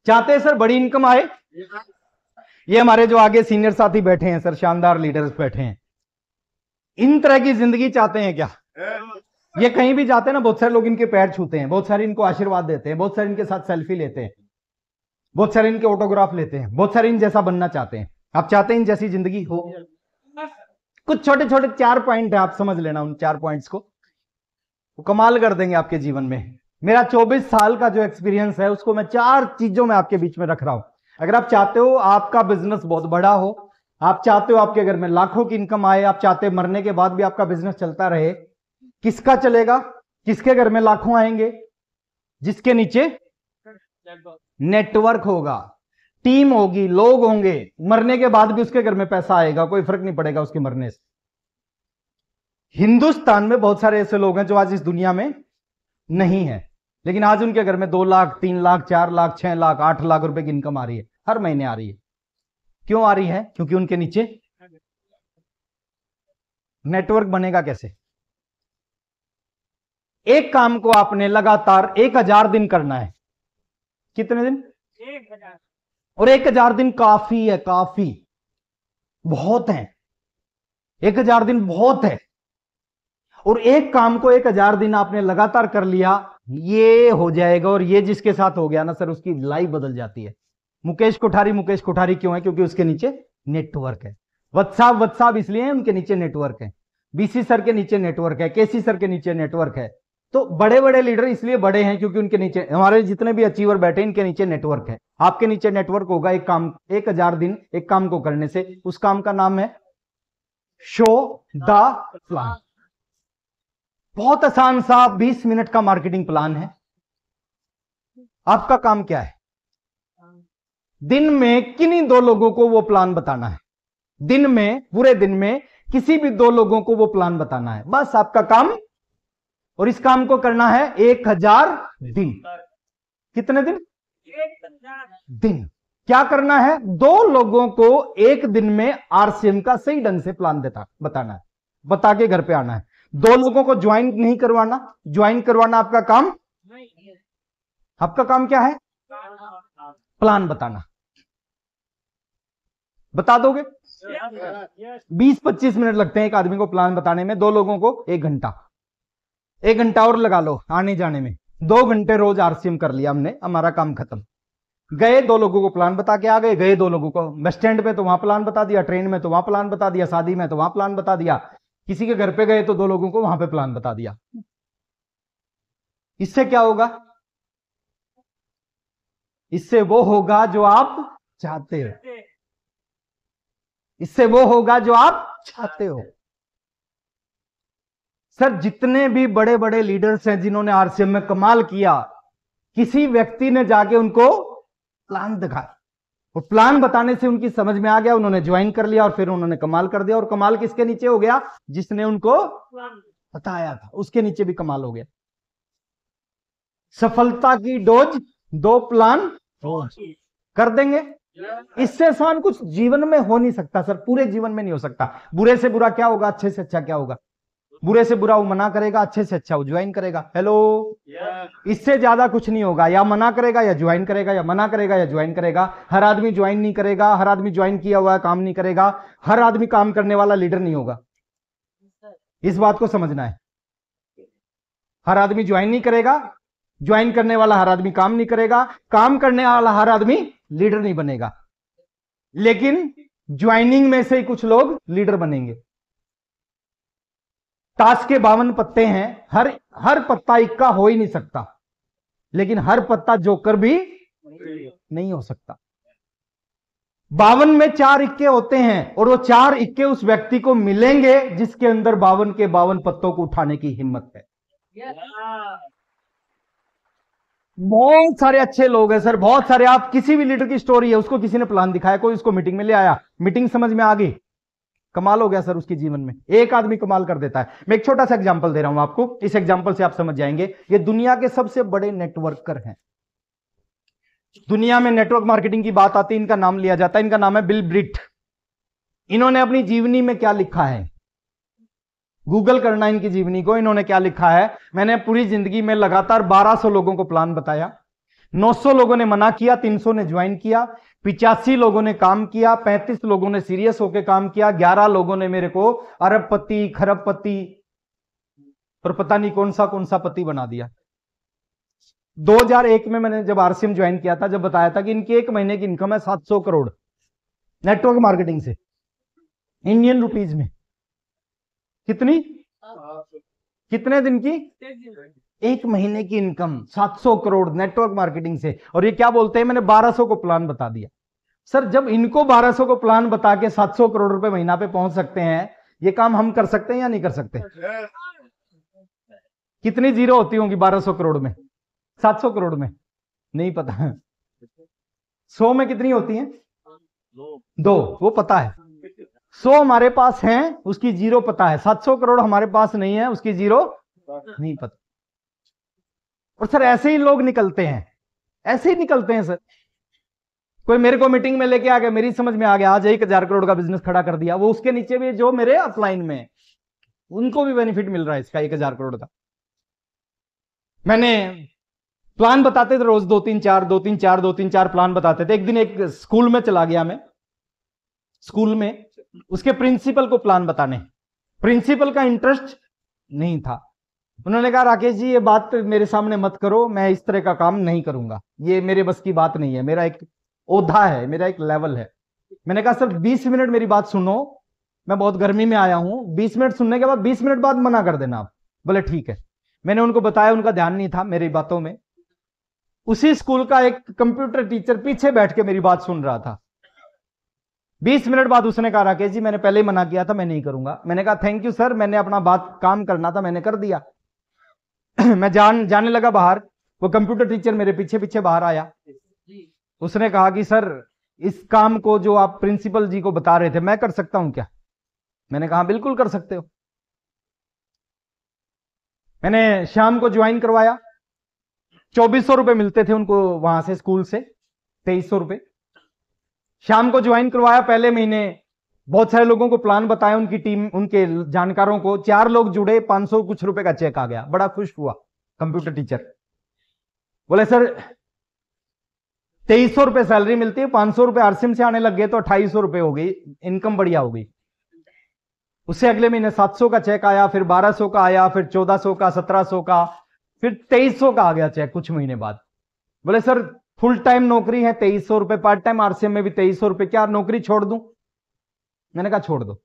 चाहते हैं सर बड़ी इनकम आए। ये हमारे जो आगे सीनियर साथी बैठे हैं सर, शानदार लीडर्स बैठे हैं, इन तरह की जिंदगी चाहते हैं क्या? ये कहीं भी जाते हैं ना, बहुत सारे लोग इनके पैर छूते हैं, बहुत सारे इनको आशीर्वाद देते हैं, बहुत सारे इनके साथ सेल्फी लेते हैं, बहुत सारे इनके ऑटोग्राफ लेते हैं, बहुत सारे इन जैसा बनना चाहते हैं। आप चाहते हैं इन जैसी जिंदगी हो? कुछ छोटे छोटे 4 पॉइंट है, आप समझ लेना उन 4 पॉइंट्स को, वो कमाल कर देंगे आपके जीवन में। मेरा 24 साल का जो एक्सपीरियंस है उसको मैं 4 चीजों में आपके बीच में रख रहा हूं। अगर आप चाहते हो आपका बिजनेस बहुत बड़ा हो, आप चाहते हो आपके घर में लाखों की इनकम आए, आप चाहते हो मरने के बाद भी आपका बिजनेस चलता रहे, किसका चलेगा? किसके घर में लाखों आएंगे? जिसके नीचे नेटवर्क होगा, टीम होगी, लोग होंगे, मरने के बाद भी उसके घर में पैसा आएगा, कोई फर्क नहीं पड़ेगा उसके मरने से। हिंदुस्तान में बहुत सारे ऐसे लोग हैं जो आज इस दुनिया में नहीं है, लेकिन आज उनके घर में 2 लाख, 3 लाख, 4 लाख, 6 लाख, 8 लाख रुपए की इनकम आ रही है, हर महीने आ रही है। क्यों आ रही है? क्योंकि उनके नीचे नेटवर्क बनेगा। कैसे? एक काम को आपने लगातार 1000 दिन करना है। कितने दिन? 1000। और 1000 दिन काफी है, काफी बहुत है, 1000 दिन बहुत है। और एक काम को 1000 दिन आपने लगातार कर लिया, ये हो जाएगा। और ये जिसके साथ हो गया ना सर, उसकी लाइफ बदल जाती है। मुकेश कोठारी मुकेश कोठारी क्यों है? क्योंकि उसके नीचे नेटवर्क है। वत्साब वत्साब इसलिए है, उनके नीचे नेटवर्क है। बीसी सर के नीचे नेटवर्क है, केसी सर के नीचे नेटवर्क है। तो बड़े बड़े लीडर इसलिए बड़े हैं क्योंकि उनके नीचे, हमारे जितने भी अचीवर बैठे इनके नीचे नेटवर्क है। आपके नीचे नेटवर्क होगा। एक काम 1000 दिन एक काम को करने से, उस काम का नाम है शो द प्लान। बहुत आसान सा 20 मिनट का मार्केटिंग प्लान है। आपका काम क्या है? दिन में किन्हीं 2 लोगों को वो प्लान बताना है। दिन में, पूरे दिन में किसी भी 2 लोगों को वो प्लान बताना है, बस आपका काम। और इस काम को करना है 1000 दिन। कितने दिन? 1000 दिन। क्या करना है? 2 लोगों को एक दिन में आरसीएम का सही ढंग से प्लान बताना है, बता के घर पे आना है। 2 लोगों को ज्वाइन नहीं करवाना, ज्वाइन करवाना आपका काम नहीं है। आपका काम क्या है? प्लान बताना। बता दोगे? 20-25 मिनट लगते हैं एक आदमी को प्लान बताने में, 2 लोगों को 1 घंटा। 1 घंटा और लगा लो आने जाने में, 2 घंटे रोज आरसीएम कर लिया हमने, हमारा काम खत्म। गए 2 लोगों को प्लान बता के आ गए, गए 2 लोगों को बस स्टैंड पे तो वहां प्लान बता दिया, ट्रेन में तो वहां प्लान बता दिया, शादी में तो वहां प्लान बता दिया, किसी के घर पे गए तो 2 लोगों को वहां पे प्लान बता दिया। इससे क्या होगा? इससे वो होगा जो आप चाहते हो। इससे वो होगा जो आप चाहते हो। सर जितने भी बड़े बड़े लीडर्स हैं जिन्होंने आरसीएम में कमाल किया, किसी व्यक्ति ने जाके उनको प्लान दिखाया, और प्लान बताने से उनकी समझ में आ गया, उन्होंने ज्वाइन कर लिया और फिर उन्होंने कमाल कर दिया। और कमाल किसके नीचे हो गया? जिसने उनको बताया था, उसके नीचे भी कमाल हो गया। सफलता की डोज 2 प्लान कर देंगे। इससे आसान कुछ जीवन में हो नहीं सकता सर, पूरे जीवन में नहीं हो सकता। बुरे से बुरा क्या होगा? अच्छे से अच्छा क्या होगा? बुरे से बुरा वो मना करेगा, अच्छे से अच्छा वो ज्वाइन करेगा। हेलो, इससे ज्यादा कुछ नहीं होगा। या मना करेगा या ज्वाइन करेगा, या मना करेगा या ज्वाइन करेगा। हर आदमी ज्वाइन नहीं करेगा, हर आदमी ज्वाइन किया हुआ काम नहीं करेगा, हर आदमी काम करने वाला लीडर नहीं होगा। इस बात को समझना है। हर आदमी ज्वाइन नहीं करेगा, ज्वाइन करने वाला हर आदमी काम नहीं करेगा, काम करने वाला हर आदमी लीडर नहीं बनेगा। लेकिन ज्वाइनिंग में से ही कुछ लोग लीडर बनेंगे। ताश के 52 पत्ते हैं, हर पत्ता इक्का हो ही नहीं सकता, लेकिन हर पत्ता जोकर भी नहीं हो सकता। 52 में 4 इक्के होते हैं, और वो 4 इक्के उस व्यक्ति को मिलेंगे जिसके अंदर 52 के 52 पत्तों को उठाने की हिम्मत है। बहुत सारे अच्छे लोग हैं सर, बहुत सारे। आप किसी भी लीडर की स्टोरी है, उसको किसी ने प्लान दिखाया, कोई उसको मीटिंग में ले आया, मीटिंग समझ में आ गई, कमाल हो गया सर उसके जीवन में। एक आदमी कमाल कर देता है। मैं एक छोटा सा एग्जांपल दे रहा हूं आपको, इस एग्जांपल से आप समझ जाएंगे। ये दुनिया के सबसे बड़े नेटवर्कर हैं। दुनिया में नेटवर्क मार्केटिंग की बात आती है, इनका नाम लिया जाता है, इनका नाम है बिल ब्रिट। इन्होंने अपनी जीवनी में क्या लिखा है? गूगल करना इनकी जीवनी को। इन्होंने क्या लिखा है? मैंने पूरी जिंदगी में लगातार 1200 लोगों को प्लान बताया, 900 लोगों ने मना किया, 300 ने ज्वाइन किया, 85 लोगों ने काम किया, 35 लोगों ने सीरियस होकर काम किया, 11 लोगों ने मेरे को अरबपति खरबपति और पता नहीं कौन सा पति बना दिया। 2001 में मैंने जब आरसीएम ज्वाइन किया था, जब बताया था कि इनकी एक महीने की इनकम है 700 करोड़ नेटवर्क मार्केटिंग से, इंडियन रुपीज में कितनी, कितने दिन की, एक महीने की इनकम 700 करोड़ नेटवर्क मार्केटिंग से। और ये क्या बोलते हैं, मैंने 1200 को प्लान बता दिया। सर जब इनको 1200 को प्लान बता के 700 करोड़ रुपए महीना पे पहुंच सकते हैं, ये काम हम कर सकते हैं या नहीं कर सकते? कितनी जीरो होती होंगी 1200 करोड़ में, 700 करोड़ में? नहीं पता। 100 में कितनी होती हैं? 2, वो पता है। 100 हमारे पास है, उसकी जीरो पता है। 700 करोड़ हमारे पास नहीं है, उसकी जीरो नहीं पता। और सर ऐसे ही लोग निकलते हैं, ऐसे ही निकलते हैं सर। कोई मेरे को मीटिंग में लेके आ गया, मेरी समझ में आ गया, आज 1000 करोड़ का बिजनेस खड़ा कर दिया, वो उसके नीचे भी जो मेरे अपलाइन में है, उनको भी बेनिफिट मिल रहा है इसका 1000 करोड़ का। मैंने प्लान बताते थे रोज 2-3-4 प्लान बताते थे। एक दिन एक स्कूल में चला गया मैं, स्कूल में उसके प्रिंसिपल को प्लान बताने, प्रिंसिपल का इंटरेस्ट नहीं था। उन्होंने कहा राकेश जी ये बात मेरे सामने मत करो, मैं इस तरह का काम नहीं करूंगा, ये मेरे बस की बात नहीं है, मेरा एक ओधा है, मेरा एक लेवल है। मैंने कहा सर 20 मिनट मेरी बात सुनो, मैं बहुत गर्मी में आया हूं, 20 मिनट सुनने के बाद 20 मिनट बाद मना कर देना आप। बोले ठीक है। मैंने उनको बताया, उनका ध्यान नहीं था मेरी बातों में। उसी स्कूल का एक कंप्यूटर टीचर पीछे बैठ के मेरी बात सुन रहा था। 20 मिनट बाद उसने कहा राकेश जी मैंने पहले ही मना किया था, मैं नहीं करूंगा। मैंने कहा थैंक यू सर, मैंने अपना बात काम करना था, मैंने कर दिया। मैं जाने लगा बाहर, वो कंप्यूटर टीचर मेरे पीछे पीछे बाहर आया। उसने कहा कि सर इस काम को जो आप प्रिंसिपल जी को बता रहे थे मैं कर सकता हूं क्या? मैंने कहा बिल्कुल कर सकते हो। मैंने शाम को ज्वाइन करवाया, 2400 रुपए मिलते थे उनको वहां से, स्कूल से 2300 रुपए। शाम को ज्वाइन करवाया, पहले महीने बहुत सारे लोगों को प्लान बताया, उनकी टीम, उनके जानकारों को, 4 लोग जुड़े, 500 कुछ रुपए का चेक आ गया। बड़ा खुश हुआ कंप्यूटर टीचर, बोले सर 2300 रुपए सैलरी मिलती है, 500 रुपए आरसीएम से आने लग गए तो 2800 रुपए हो गई, इनकम बढ़िया हो गई। उससे अगले महीने 700 का चेक आया, फिर 1200 का आया, फिर 1400 का, 1700 का, फिर 2300 का आ गया चेक कुछ महीने बाद। बोले सर फुल टाइम नौकरी है 2300 रुपए, पार्ट टाइम आरसीएम में भी 2300 रुपए, क्या नौकरी छोड़ दूं? मैंने कहा छोड़ दो।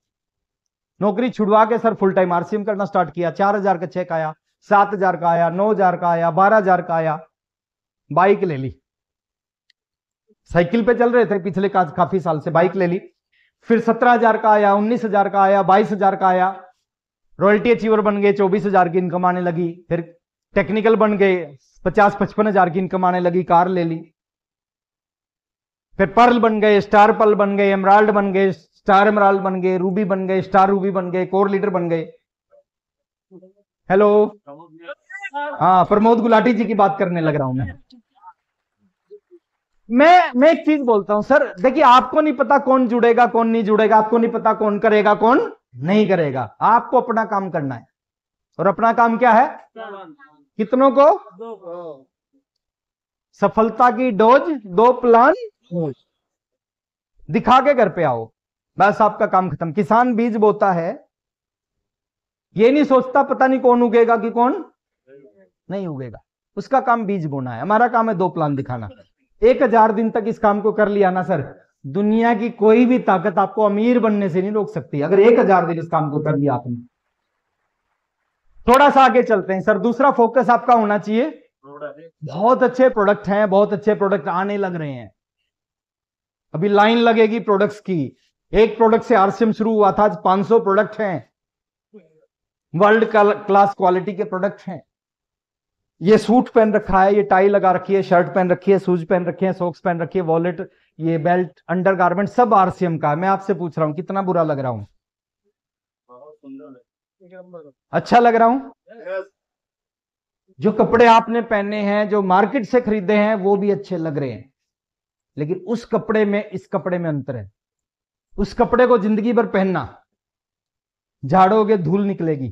नौकरी छुड़वा के सर फुल टाइम आरसीएम करना स्टार्ट किया। 4000 का चेक आया, 7000 का आया, 9000 का आया, 12000 का आया। बाइक ले ली, साइकिल पे चल रहे थे पिछले काफी साल से, बाइक ले ली। फिर 17000 का आया, 19000 का आया, 22000 का आया। रॉयल्टी अचीवर बन गए, 24000 की इनकम आने लगी। फिर टेक्निकल बन गए, 50-55 की इनकम आने लगी, कार ले ली। फिर पर्ल बन गए, स्टार पर्ल बन गए, एमराल्ड बन गए, स्टार एमराल्ड बन गए, रूबी बन गए, स्टार रूबी बन गए, कोर लीडर बन गए। हेलो, हाँ प्रमोद गुलाटी जी की बात करने लग रहा हूं मैं एक चीज बोलता हूं सर, देखिए आपको नहीं पता कौन जुड़ेगा कौन नहीं जुड़ेगा, आपको नहीं पता कौन करेगा कौन नहीं करेगा, आपको अपना काम करना है। और अपना काम क्या है? कितनों को? सफलता की डोज 2 प्लान दिखा के घर पे आओ, बस आपका काम खत्म। किसान बीज बोता है, ये नहीं सोचता पता नहीं कौन उगेगा कि कौन नहीं उगेगा, उसका काम बीज बोना है। हमारा काम है 2 प्लान दिखाना। 1000 दिन तक इस काम को कर लिया ना सर, दुनिया की कोई भी ताकत आपको अमीर बनने से नहीं रोक सकती, अगर 1000 दिन इस काम को कर लिया आपने। थोड़ा सा आगे चलते हैं सर। दूसरा फोकस आपका होना चाहिए, बहुत अच्छे प्रोडक्ट हैं, बहुत अच्छे प्रोडक्ट आने लग रहे हैं, अभी लाइन लगेगी प्रोडक्ट्स की। एक प्रोडक्ट से आरसीएम शुरू हुआ था, आज 500 प्रोडक्ट हैं, वर्ल्ड क्लास क्वालिटी के प्रोडक्ट हैं। ये सूट पहन रखा है, ये टाई लगा रखी है, शर्ट पहन रखी है, शूज पहन रखे हैं, सॉक्स पहन रखी है, वॉलेट, ये बेल्ट, अंडरगारमेंट, सब आरसीएम का है। मैं आपसे पूछ रहा हूं कितना बुरा लग रहा हूं? अच्छा लग रहा हूं? जो कपड़े आपने पहने हैं, जो मार्केट से खरीदे हैं, वो भी अच्छे लग रहे हैं, लेकिन उस कपड़े में इस कपड़े में अंतर है। उस कपड़े को जिंदगी भर पहनना, झाड़ोगे धूल निकलेगी।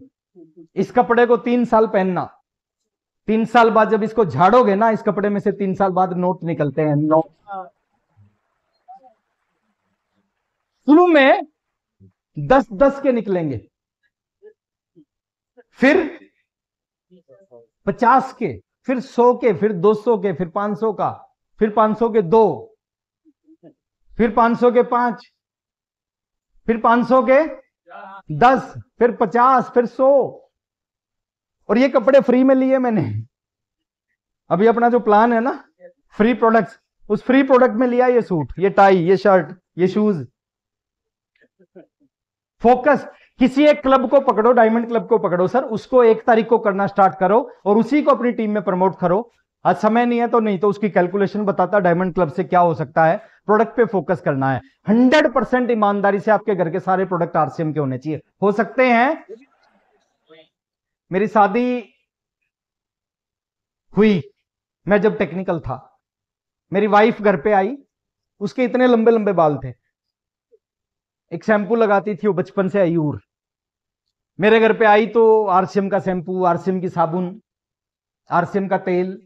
इस कपड़े को 3 साल पहनना, 3 साल बाद जब इसको झाड़ोगे ना, इस कपड़े में से 3 साल बाद नोट निकलते हैं, नोट। शुरू में 10-10 के निकलेंगे, फिर 50 के, फिर 100 के, फिर 200 के, फिर 500 का, फिर 500 के 2, फिर 500 के 5, फिर 500 के 10, फिर 50, फिर 100। और ये कपड़े फ्री में लिए मैंने। अभी अपना जो प्लान है ना, फ्री प्रोडक्ट्स, उस फ्री प्रोडक्ट में लिया ये सूट, ये टाई, ये शर्ट, ये शूज। फोकस, किसी एक क्लब को पकड़ो, डायमंड क्लब को पकड़ो सर, उसको 1 तारीख को करना स्टार्ट करो और उसी को अपनी टीम में प्रमोट करो। आज समय नहीं है तो नहीं, तो उसकी कैलकुलेशन बताता डायमंड क्लब से क्या हो सकता है। प्रोडक्ट पे फोकस करना है। 100% ईमानदारी से आपके घर के सारे प्रोडक्ट आरसीएम के होने चाहिए। हो सकते हैं। मेरी शादी हुई, मैं जब टेक्निकल था, मेरी वाइफ घर पे आई, उसके इतने लंबे लंबे बाल थे। एक शैम्पू लगाती थी वो बचपन से आयूर। मेरे घर पे आई तो आरसीएम का शैम्पू, आरसीएम की साबुन, आरसीएम का तेल।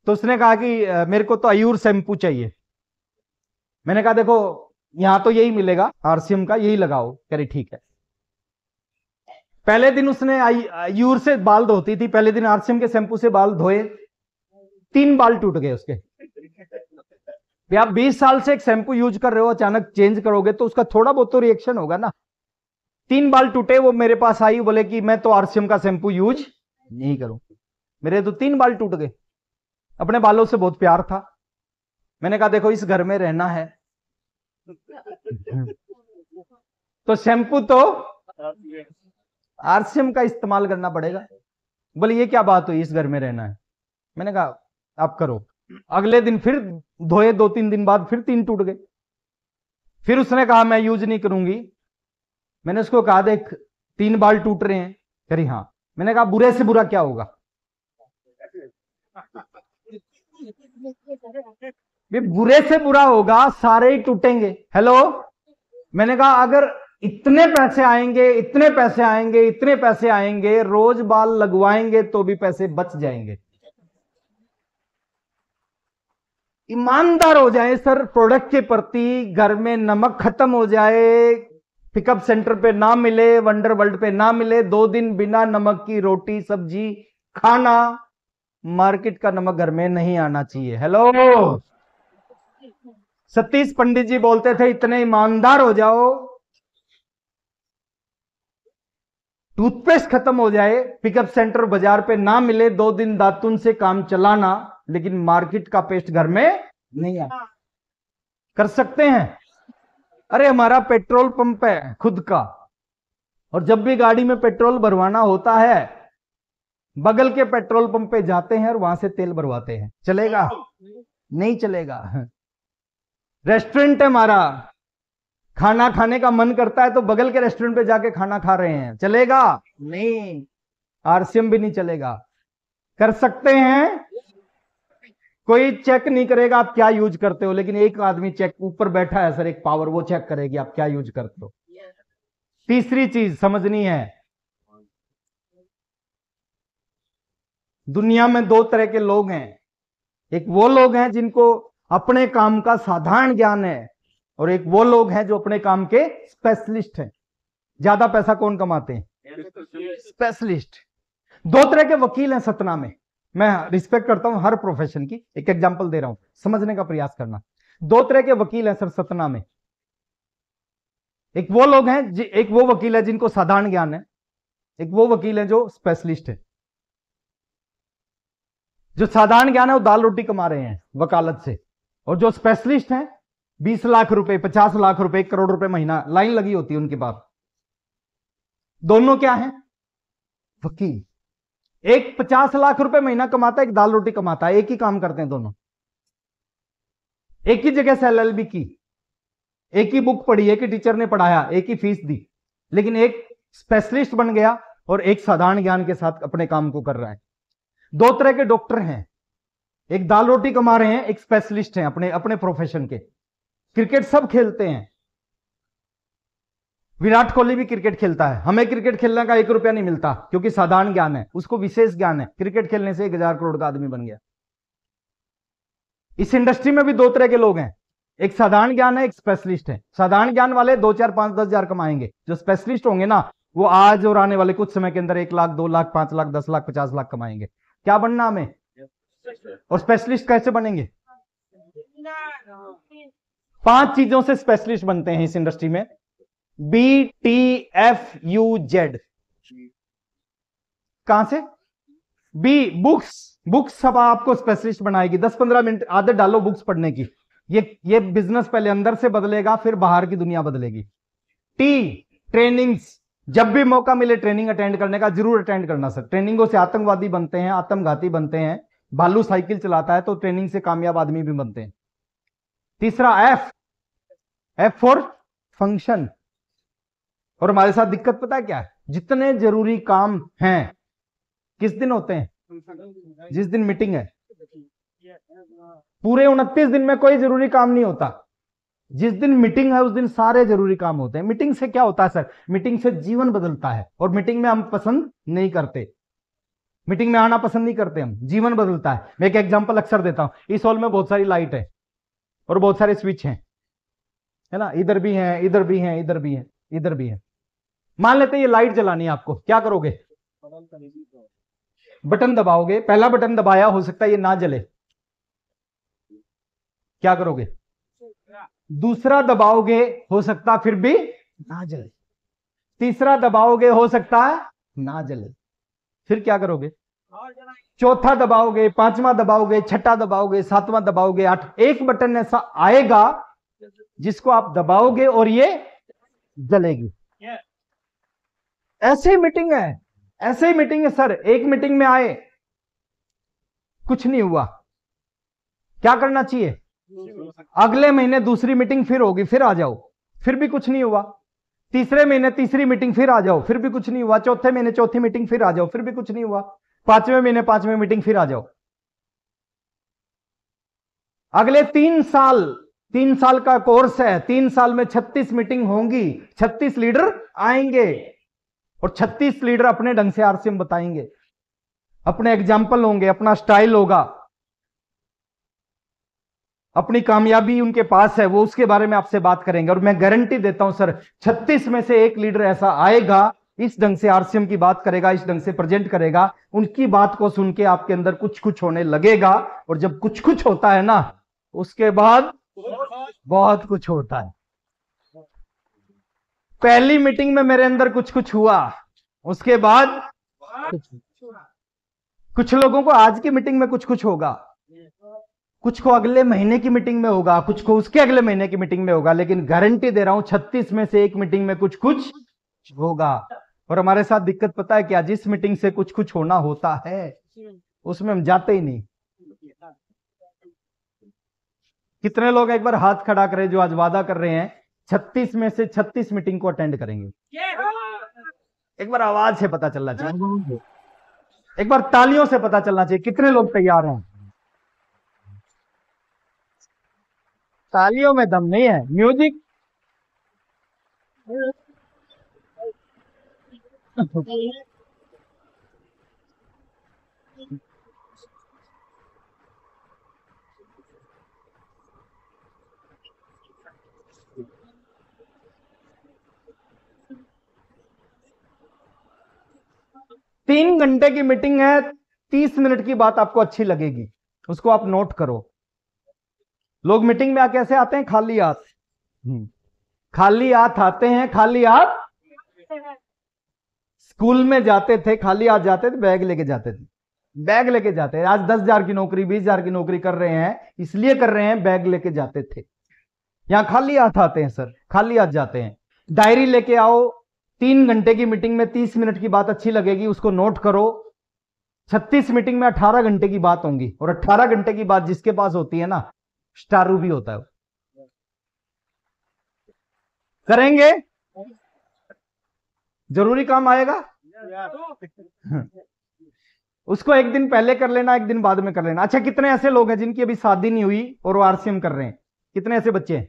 तो उसने कहा कि मेरे को तो आयूर शैम्पू चाहिए। मैंने कहा देखो यहां तो यही मिलेगा आरसीएम का, यही लगाओ। कह रही ठीक है। पहले दिन उसने आयूर से बाल धोती थी, पहले दिन आरसीएम के शैम्पू से बाल धोए, 3 बाल टूट गए उसके। आप 20 साल से एक शैम्पू यूज कर रहे हो, अचानक चेंज करोगे तो उसका थोड़ा बहुत तो रिएक्शन होगा ना। 3 बाल टूटे। वो मेरे पास आई, बोले कि मैं तो आरसीएम का शैम्पू यूज नहीं करूं। मेरे तो 3 बाल टूट गए। अपने बालों से बहुत प्यार था। मैंने कहा देखो इस घर में रहना है तो शैम्पू तो आरसीएम का इस्तेमाल करना पड़ेगा। बोले ये क्या बात हुई, इस घर में रहना है। मैंने कहा आप करो। अगले दिन फिर धोए, 2-3 दिन बाद फिर 3 टूट गए। फिर उसने कहा मैं यूज नहीं करूंगी। मैंने उसको कहा देख 3 बाल टूट रहे हैं। कह रही हाँ। मैंने कहा बुरे से बुरा क्या होगा। बुरे से बुरा होगा, सारे ही टूटेंगे। हेलो। मैंने कहा अगर इतने पैसे आएंगे, इतने पैसे आएंगे, इतने पैसे आएंगे, रोज बाल लगवाएंगे तो भी पैसे बच जाएंगे। ईमानदार हो जाए सर प्रोडक्ट के प्रति। घर में नमक खत्म हो जाए, पिकअप सेंटर पे ना मिले, वंडर वर्ल्ड पे ना मिले, 2 दिन बिना नमक की रोटी सब्जी खाना। मार्केट का नमक घर में नहीं आना चाहिए। हेलो। सतीश पंडित जी बोलते थे इतने ईमानदार हो जाओ, टूथपेस्ट खत्म हो जाए, पिकअप सेंटर बाजार पे ना मिले, 2 दिन दातुन से काम चलाना, लेकिन मार्केट का पेस्ट घर में नहीं आ। कर सकते हैं। अरे हमारा पेट्रोल पंप है खुद का, और जब भी गाड़ी में पेट्रोल भरवाना होता है बगल के पेट्रोल पंप पे जाते हैं और वहां से तेल भरवाते हैं। चलेगा? नहीं चलेगा। रेस्टोरेंट है हमारा, खाना खाने का मन करता है तो बगल के रेस्टोरेंट पे जाके खाना खा रहे हैं। चलेगा? नहीं। आरसीएम भी नहीं चलेगा। कर सकते हैं। कोई चेक नहीं करेगा आप क्या यूज करते हो, लेकिन एक आदमी चेक, ऊपर बैठा है सर एक पावर, वो चेक करेगी आप क्या यूज करते हो। तीसरी चीज समझनी है, दुनिया में 2 तरह के लोग हैं। एक वो लोग हैं जिनको अपने काम का साधारण ज्ञान है, और एक वो लोग हैं जो अपने काम के स्पेशलिस्ट हैं। ज्यादा पैसा कौन कमाते हैं? स्पेशलिस्ट। 2 तरह के वकील हैं सतना में। मैं रिस्पेक्ट करता हूं हर प्रोफेशन की, एक एग्जांपल दे रहा हूं, समझने का प्रयास करना। 2 तरह के वकील हैं सर सतना में। एक वो लोग हैं, एक वो वकील है जिनको साधारण ज्ञान है, एक वो वकील है जो स्पेशलिस्ट है। जो साधारण ज्ञान है वो दाल रोटी कमा रहे हैं वकालत से, और जो स्पेशलिस्ट हैं 20 लाख रुपए, 50 लाख रुपए, 1 करोड़ रुपए महीना लाइन लगी होती है उनके पास। दोनों क्या है? वकील। एक 50 लाख रुपए महीना कमाता है, एक दाल रोटी कमाता है, एक ही काम करते हैं दोनों। एक ही जगह से एलएलबी की, एक ही बुक पढ़ी, एक ही टीचर ने पढ़ाया, एक ही फीस दी, लेकिन एक स्पेशलिस्ट बन गया और एक साधारण ज्ञान के साथ अपने काम को कर रहा है। 2 तरह के डॉक्टर हैं, एक दाल रोटी कमा रहे हैं, एक स्पेशलिस्ट हैं अपने अपने प्रोफेशन के। क्रिकेट सब खेलते हैं, विराट कोहली भी क्रिकेट खेलता है, हमें क्रिकेट खेलने का 1 रुपया नहीं मिलता, क्योंकि साधारण ज्ञान है, उसको विशेष ज्ञान है। क्रिकेट खेलने से 1,000 करोड़ का आदमी बन गया। इस इंडस्ट्री में भी दो तरह के लोग हैं, एक साधारण ज्ञान है, एक स्पेशलिस्ट है। साधारण ज्ञान वाले 2, 4, 5, 10,000 कमाएंगे। जो स्पेशलिस्ट होंगे ना, वो आज और आने वाले कुछ समय के अंदर 1 लाख, 2 लाख, 5 लाख, 10 लाख, 50 लाख कमाएंगे। क्या बनना हमें? और स्पेशलिस्ट कैसे बनेंगे? 5 चीजों से स्पेशलिस्ट बनते हैं इस इंडस्ट्री में। BTFUZ। कहां से? B, books. बुक्स सब आपको स्पेशलिस्ट बनाएगी। 10-15 मिनट आदत डालो बुक्स पढ़ने की। ये बिजनेस पहले अंदर से बदलेगा, फिर बाहर की दुनिया बदलेगी। T, trainings. जब भी मौका मिले ट्रेनिंग अटेंड करने का, जरूर अटेंड करना सर। ट्रेनिंगों से आतंकवादी बनते हैं, आत्मघाती बनते हैं। भालू साइकिल चलाता है तो ट्रेनिंग से कामयाब आदमी भी बनते हैं। तीसरा एफ फॉर फंक्शन। और हमारे साथ दिक्कत पता है क्या है? जितने जरूरी काम हैं किस दिन होते हैं? जिस दिन मीटिंग है। पूरे 29 दिन में कोई जरूरी काम नहीं होता। जिस दिन मीटिंग है उस दिन सारे जरूरी काम होते हैं। मीटिंग से क्या होता है सर? मीटिंग से जीवन बदलता है। और मीटिंग में हम पसंद नहीं करते, मीटिंग में आना पसंद नहीं करते हम, जीवन बदलता है। मैं एक एग्जांपल अक्सर देता हूं। इस हॉल में बहुत सारी लाइट है और बहुत सारे स्विच हैं, है ना? इधर भी हैं, इधर भी हैं, इधर भी हैं, इधर भी हैं। मान लेते हैं ये लाइट जलानी है आपको, क्या करोगे? बटन दबाओगे। पहला बटन दबाया, हो सकता है ये ना जले, क्या करोगे? दूसरा दबाओगे, हो सकता फिर भी ना जले। तीसरा दबाओगे, हो सकता है ना जले, फिर क्या करोगे? चौथा दबाओगे, पांचवा दबाओगे, छठा दबाओगे, सातवां दबाओगे, आठ। एक बटन ऐसा आएगा जिसको आप दबाओगे और ये जलेगी। ऐसे ही मीटिंग है, ऐसे ही मीटिंग है सर। एक मीटिंग में आए, कुछ नहीं हुआ, क्या करना चाहिए? अगले महीने दूसरी मीटिंग फिर होगी, फिर आ जाओ, फिर भी कुछ नहीं हुआ। तीसरे महीने तीसरी मीटिंग, फिर आ जाओ, फिर भी कुछ नहीं हुआ। चौथे महीने चौथी मीटिंग, फिर आ जाओ, फिर भी कुछ नहीं हुआ। पांचवें महीने पांचवें मीटिंग, फिर आ जाओ। अगले 3 साल का कोर्स है। 3 साल में 36 मीटिंग होंगी, 36 लीडर आएंगे और 36 लीडर अपने ढंग से आरसीएम बताएंगे, अपने एग्जाम्पल होंगे, अपना स्टाइल होगा, अपनी कामयाबी उनके पास है, वो उसके बारे में आपसे बात करेंगे। और मैं गारंटी देता हूं सर, 36 में से एक लीडर ऐसा आएगा, इस ढंग से आरसीएम की बात करेगा, इस ढंग से प्रेजेंट करेगा। उनकी बात को सुन के आपके अंदर कुछ कुछ होने लगेगा। और जब कुछ कुछ होता है ना, उसके बाद बहुत कुछ होता है। पहली मीटिंग में मेरे अंदर कुछ कुछ हुआ, उसके बाद कुछ लोगों को आज की मीटिंग में कुछ कुछ होगा, कुछ को अगले महीने की मीटिंग में होगा, कुछ को उसके अगले महीने की मीटिंग में होगा। लेकिन गारंटी दे रहा हूं 36 में से एक मीटिंग में कुछ कुछ होगा। और हमारे साथ दिक्कत पता है क्या? जिस मीटिंग से कुछ कुछ होना होता है उसमें हम जाते ही नहीं। कितने लोग एक बार हाथ खड़ा करें जो आज वादा कर रहे हैं 36 में से 36 मीटिंग को अटेंड करेंगे? एक बार आवाज से पता चलना चाहिए, एक बार तालियों से पता चलना चाहिए कितने लोग तैयार हैं। तालियों में दम नहीं है, म्यूजिक। तीन घंटे की मीटिंग है, 30 मिनट की बात आपको अच्छी लगेगी, उसको आप नोट करो। लोग मीटिंग में कैसे आते हैं? खाली हाथ। खाली हाथ आते हैं, खाली हाथ। स्कूल में जाते थे, खाली हाथ जाते थे, बैग लेके जाते थे, बैग लेके जाते हैं। आज 10,000 की नौकरी, 20,000 की नौकरी कर रहे हैं, इसलिए कर रहे हैं, बैग लेके जाते थे। यहां खाली हाथ आते हैं सर, खाली हाथ जाते हैं। डायरी लेके आओ, 3 घंटे की मीटिंग में 30 मिनट की बात अच्छी लगेगी, उसको नोट करो। 36 मीटिंग में 18 घंटे की बात होंगी, और 18 घंटे की बात जिसके पास होती है ना, स्टारू भी होता है। करेंगे? जरूरी काम आएगा, उसको एक दिन पहले कर लेना, एक दिन बाद में कर लेना। अच्छा, कितने ऐसे लोग हैं जिनकी अभी शादी नहीं हुई और वो आरसीएम कर रहे हैं? कितने ऐसे बच्चे हैं?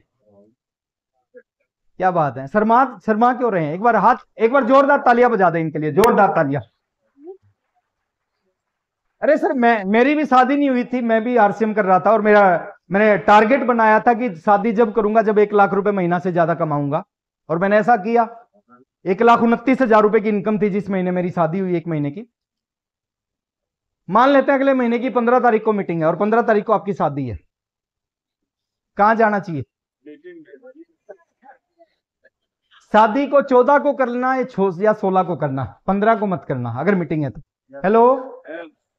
क्या बात है, शर्मा शर्मा क्यों रहे हैं? एक बार हाथ, एक बार जोरदार तालियां बजा दें इनके लिए, जोरदार तालियां। अरे सर, मेरी भी शादी नहीं हुई थी, मैं भी आरसीएम कर रहा था, और मैंने टारगेट बनाया था कि शादी जब करूंगा जब 1 लाख रुपए महीना से ज्यादा कमाऊंगा, और मैंने ऐसा किया। 1,29,000 रुपए की इनकम थी जिस महीने मेरी शादी हुई, 1 महीने की। मान लेते हैं अगले महीने की 15 तारीख को मीटिंग है और 15 तारीख को आपकी शादी है, कहां जाना चाहिए? शादी को 14 को करना या 16 को करना, 15 को मत करना अगर मीटिंग है तो। हेलो,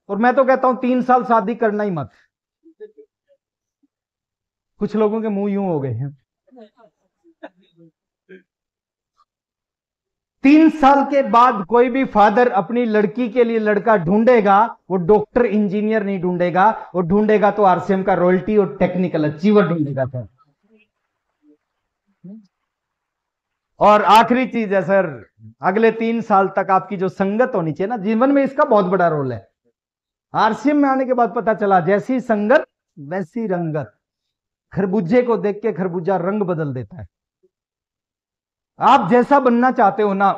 और मैं तो कहता हूं 3 साल शादी करना ही मत। कुछ लोगों के मुंह यूं हो गए हैं। 3 साल के बाद कोई भी फादर अपनी लड़की के लिए लड़का ढूंढेगा, वो डॉक्टर इंजीनियर नहीं ढूंढेगा, वो ढूंढेगा तो आरसीएम का रॉयल्टी और टेक्निकल अचीवर ढूंढेगा सर। और आखिरी चीज है सर, अगले 3 साल तक आपकी जो संगत होनी चाहिए ना जीवन में, इसका बहुत बड़ा रोल है। आरसीएम में आने के बाद पता चला, जैसी संगत वैसी रंगत। खरबूजे को देख के खरबूजा रंग बदल देता है। आप जैसा बनना चाहते हो ना,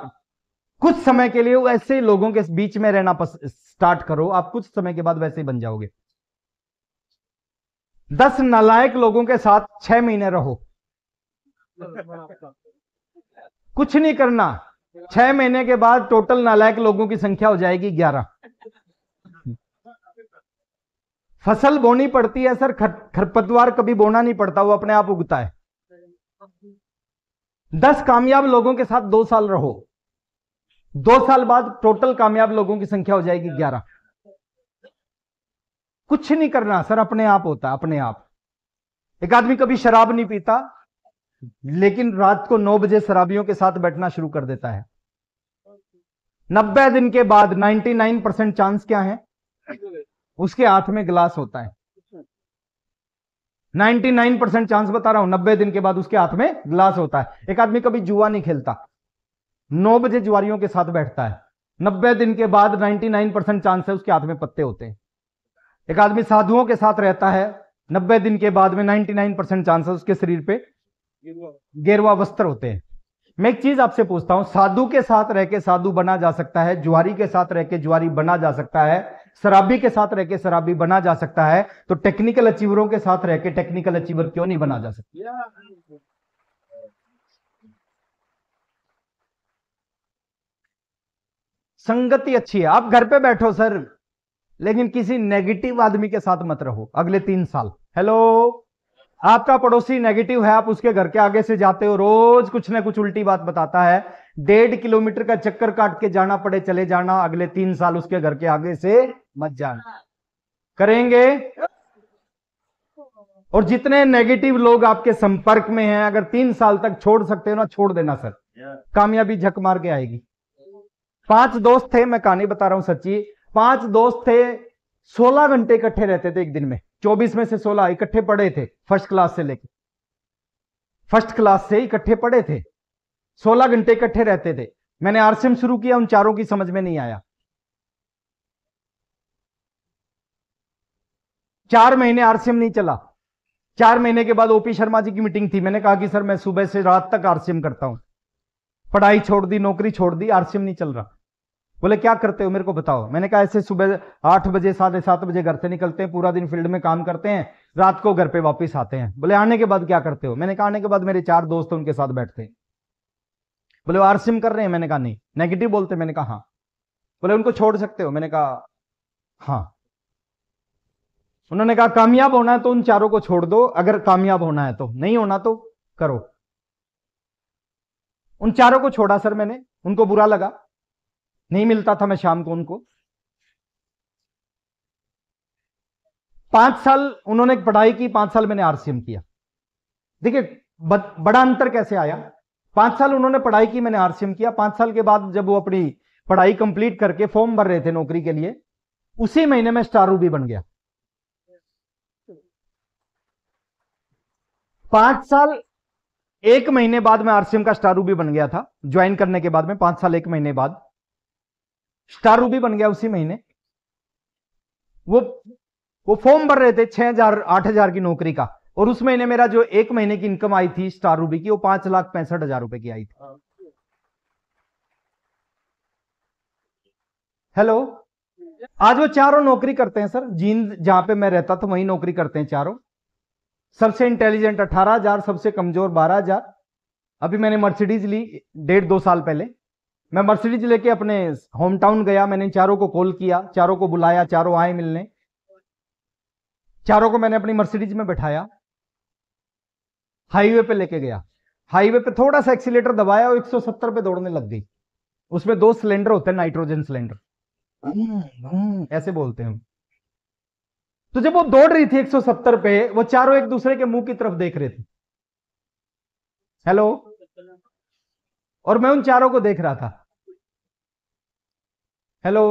कुछ समय के लिए ऐसे लोगों के बीच में रहना स्टार्ट करो, आप कुछ समय के बाद वैसे ही बन जाओगे। 10 नालायक लोगों के साथ 6 महीने रहो, कुछ नहीं करना, 6 महीने के बाद टोटल नालायक लोगों की संख्या हो जाएगी 11। फसल बोनी पड़ती है सर, खरपतवार कभी बोना नहीं पड़ता, वो अपने आप उगता है। 10 कामयाब लोगों के साथ 2 साल रहो, 2 साल बाद टोटल कामयाब लोगों की संख्या हो जाएगी 11। कुछ नहीं करना सर, अपने आप होता है, अपने आप। एक आदमी कभी शराब नहीं पीता, लेकिन रात को 9 बजे शराबियों के साथ बैठना शुरू कर देता है। 90 दिन के बाद 99% चांस क्या है? उसके हाथ में ग्लास होता है। 99% चांस बता रहा हूं, 90 दिन के बाद उसके हाथ में ग्लास होता है। एक आदमी कभी जुआ नहीं खेलता, 9 बजे जुआरियों के साथ बैठता है, 90 दिन के बाद 99% चांस है उसके हाथ में पत्ते होते हैं। एक आदमी साधुओं के साथ रहता है, 90 दिन के बाद में 99% चांस है उसके शरीर पे गेरुआ वस्त्र होते हैं। मैं एक चीज आपसे पूछता हूं, साधु के साथ रह के साधु बना जा सकता है, जुआरी के साथ रह के जुआरी बना जा सकता है, शराबी के साथ रह के शराबी बना जा सकता है, तो टेक्निकल अचीवरों के साथ रह के टेक्निकल अचीवर क्यों नहीं बना जा सकता? संगति अच्छी है। आप घर पे बैठो सर, लेकिन किसी नेगेटिव आदमी के साथ मत रहो अगले 3 साल। हेलो, आपका पड़ोसी नेगेटिव है, आप उसके घर के आगे से जाते हो, रोज कुछ ना कुछ उल्टी बात बताता है, 1.5 किलोमीटर का चक्कर काट के जाना पड़े चले जाना, अगले 3 साल उसके घर के आगे से मत जाना। करेंगे? और जितने नेगेटिव लोग आपके संपर्क में हैं, अगर 3 साल तक छोड़ सकते हो ना, छोड़ देना सर, कामयाबी झक मार के आएगी। 5 दोस्त थे, मैं कहानी बता रहा हूं सच्ची। 5 दोस्त थे, 16 घंटे इकट्ठे रहते थे एक दिन में, 24 में से 16 इकट्ठे पढ़े थे, फर्स्ट क्लास से लेके फर्स्ट क्लास से इकट्ठे पढ़े थे, 16 घंटे इकट्ठे रहते थे। मैंने आरसीएम शुरू किया, उन चारों की समझ में नहीं आया। 4 महीने आरसीएम नहीं चला। 4 महीने के बाद ओपी शर्मा जी की मीटिंग थी, मैंने कहा कि सर मैं सुबह से रात तक आरसीएम करता हूं, पढ़ाई छोड़ दी, नौकरी छोड़ दी, आरसीएम नहीं चल रहा। बोले क्या करते हो मेरे को बताओ। मैंने कहा ऐसे सुबह 8 बजे 7:30 बजे घर से निकलते हैं, पूरा दिन फील्ड में काम करते हैं, रात को घर पे वापस आते हैं। बोले आने के बाद क्या करते हो? मैंने कहा आने के बाद मेरे 4 दोस्त उनके साथ बैठते हैं। बोले आरसीएम कर रहे हैं? मैंने कहा नहीं। नेगेटिव बोलते? मैंने कहा हाँ। बोले उनको छोड़ सकते हो? मैंने कहा हाँ। उन्होंने कहा कामयाब होना है तो उन चारों को छोड़ दो, अगर कामयाब होना है तो, नहीं होना तो करो। उन चारों को छोड़ा सर मैंने, उनको बुरा लगा, नहीं मिलता था मैं शाम को उनको। 5 साल उन्होंने पढ़ाई की, 5 साल मैंने आरसीएम किया। देखिए बड़ा अंतर कैसे आया। 5 साल उन्होंने पढ़ाई की, मैंने आरसीएम किया। 5 साल के बाद जब वो अपनी पढ़ाई कंप्लीट करके फॉर्म भर रहे थे नौकरी के लिए, उसी महीने में स्टार रूबी बन गया। 5 साल 1 महीने बाद मैं आरसीएम का स्टार रूबी बन गया था, ज्वाइन करने के बाद में 5 साल 1 महीने बाद स्टार रूबी बन गया उसी महीने। वो फॉर्म भर रहे थे 6,000 8,000 की नौकरी का, और उस महीने मेरा जो 1 महीने की इनकम आई थी स्टार रूबी की, वो 5,65,000 रुपए की आई थी। हेलो। आज वो चारों नौकरी करते हैं सर, जींद जहां पे मैं रहता था वहीं नौकरी करते हैं चारों। सबसे इंटेलिजेंट 18,000, सबसे कमजोर 12,000। अभी मैंने मर्सिडीज ली 1.5-2 साल पहले। मैं मर्सिडीज लेके अपने होम टाउन गया, मैंने चारों को कॉल किया, चारों को बुलाया, चारों आए मिलने। चारों को मैंने अपनी मर्सिडीज में बैठाया, हाईवे पे लेके गया। हाईवे पे थोड़ा सा एक्सीलेटर दबाया और 170 पे दौड़ने लग गई। उसमें 2 सिलेंडर होते हैं, नाइट्रोजन सिलेंडर, ऐसे बोलते हैं। तो जब वो दौड़ रही थी 170 पे, वो चारों एक दूसरे के मुंह की तरफ देख रहे थे। हेलो। और मैं उन चारों को देख रहा था। हेलो।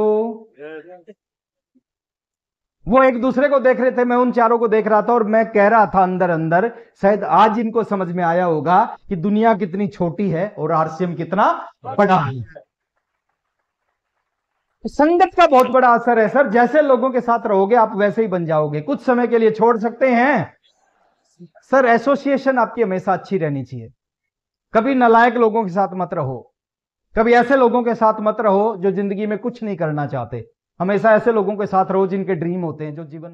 वो एक दूसरे को देख रहे थे, मैं उन चारों को देख रहा था, और मैं कह रहा था अंदर अंदर, शायद आज इनको समझ में आया होगा कि दुनिया कितनी छोटी है और आरसीएम कितना बड़ा है। संगत का बहुत बड़ा असर है सर। जैसे लोगों के साथ रहोगे आप वैसे ही बन जाओगे। कुछ समय के लिए छोड़ सकते हैं सर। एसोसिएशन आपकी हमेशा अच्छी रहनी चाहिए। कभी नालायक लोगों के साथ मत रहो, कभी ऐसे लोगों के साथ मत रहो जो जिंदगी में कुछ नहीं करना चाहते। हमेशा ऐसे लोगों के साथ रहो जिनके ड्रीम होते हैं, जो जीवन में